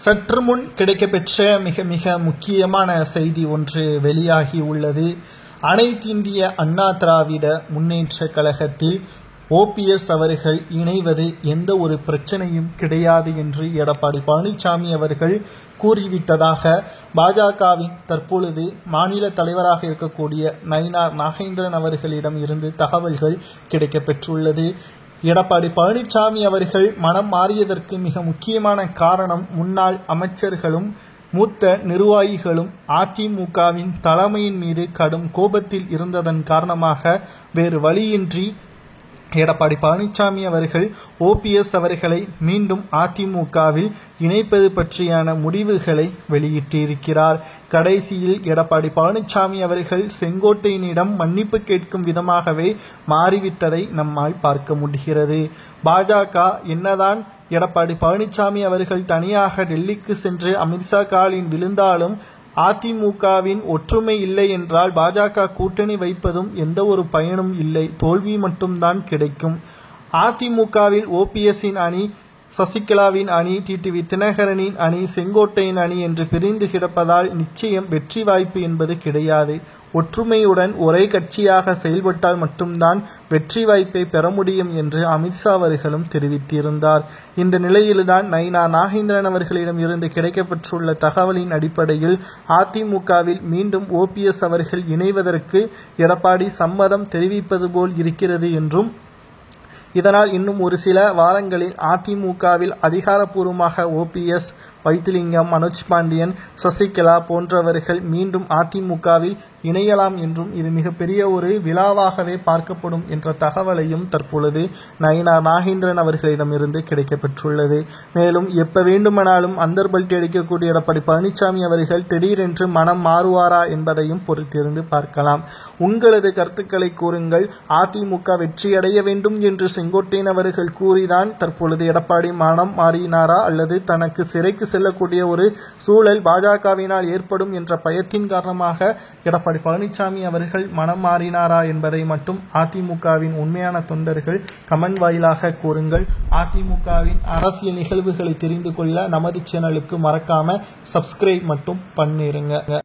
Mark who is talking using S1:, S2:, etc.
S1: சற்று முன் கிடைக்கப்பெற்ற மிக மிக முக்கியமான செய்தி ஒன்று வெளியாகி உள்ளது. அனைத்திந்திய அண்ணா திராவிட முன்னேற்ற கழகத்தில் ஓபிஎஸ் அவர்கள் இணைவது எந்த ஒரு பிரச்சனையும் கிடையாது என்று எடப்பாடி பழனிசாமி அவர்கள் கூறிவிட்டதாக பாஜகவின் தற்பொழுது மாநில தலைவராக இருக்கக்கூடிய நயினார் நாகேந்திரன் அவர்களிடம் இருந்து தகவல்கள் கிடைக்கப்பெற்றுள்ளது. எடப்பாடி பழனிசாமி அவர்கள் மனம் மாறியதற்கு மிக முக்கியமான காரணம் முன்னாள் அமைச்சர்களும் மூத்த நிர்வாகிகளும் அதிமுகவின் தலைமையின் மீது கடும் கோபத்தில் இருந்ததன் காரணமாக வேறு வழியின்றி எடப்பாடி பழனிசாமி அவர்கள் ஓபிஎஸ் அவர்களை மீண்டும் அதிமுகவில் இணைப்பது பற்றியான முடிவுகளை வெளியிட்டிருக்கிறார். கடைசியில் எடப்பாடி பழனிசாமி அவர்கள் செங்கோட்டையனிடம் மன்னிப்பு கேட்கும் விதமாகவே மாறிவிட்டதை நம்மால் பார்க்க முடிகிறது. பாஜக என்னதான் எடப்பாடி பழனிசாமி அவர்கள் தனியாக டெல்லிக்கு சென்று அமித்ஷா காலில் விழுந்தாலும் அதிமுகவின் ஒற்றுமை இல்லை என்றால் பாஜக கூட்டணி வைப்பதும் எந்த ஒரு பயனும் இல்லை, தோல்வி மட்டும்தான் கிடைக்கும். அதிமுகவில் ஓபிஎஸ்ஸின் அணி, சசிகலாவின் அணி, டிடிவி தினகரனின் அணி, செங்கோட்டையின் அணி என்று பிரிந்து கிடப்பதால் நிச்சயம் வெற்றி வாய்ப்பு என்பது கிடையாது. ஒற்றுமையுடன் ஒரே கட்சியாக செயல்பட்டால் மட்டும்தான் வெற்றி வாய்ப்பை பெற முடியும் என்று அமித்ஷா அவர்களும் தெரிவித்திருந்தார். இந்த நிலையில்தான் நயினார் நாகேந்திரன் அவர்களிடம் இருந்து கிடைக்கப்பெற்றுள்ள தகவலின் அடிப்படையில் அதிமுகவில் மீண்டும் ஓபிஎஸ் அவர்கள் இணைவதற்கு எடப்பாடி சம்மதம் தெரிவிப்பது போல் இருக்கிறது என்றும், இதனால் இன்னும் ஒரு சில வாரங்களில் அதிமுகவில் அதிகாரப்பூர்வமாக ஓபிஎஸ், வைத்திலிங்கம், மனோஜ் பாண்டியன், சசிகலா போன்றவர்கள் மீண்டும் அதிமுகவில் இணையலாம் என்றும் இது மிகப்பெரிய ஒரு விழாவாகவே பார்க்கப்படும் என்ற தகவலையும் தற்பொழுது நயினார் நாகேந்திரன் அவர்களிடமிருந்து கிடைக்கப்பெற்றுள்ளது. மேலும் எப்ப வேண்டுமானாலும் அந்தர்பல்ட்டி அடிக்கக்கூடிய எடப்பாடி பழனிசாமி அவர்கள் திடீரென்று மனம் மாறுவாரா என்பதையும் பொறுத்திருந்து பார்க்கலாம். உங்களது கருத்துக்களை கூறுங்கள். அதிமுக வெற்றியடைய வேண்டும் என்று செங்கோட்டையன் அவர்கள் கூறிதான் தற்பொழுது எடப்பாடி மனம் மாறினாரா, அல்லது தனக்கு சிறைக்கு செல்லக்கூடிய ஒரு சூழல் பாஜகவினால் ஏற்படும் என்ற பயத்தின் காரணமாக எடப்பாடி பழனிசாமி அவர்கள் மனம் மாறினாரா என்பதை மட்டும் அதிமுகவின் உண்மையான தொண்டர்கள் கமெண்ட் வாயிலாக கூறுங்கள். அதிமுகவின் அரசியல் நிகழ்வுகளை தெரிந்து கொள்ள நமது சேனலுக்கு மறக்காம சப்ஸ்கிரைப் மட்டும் பண்ணிருங்க.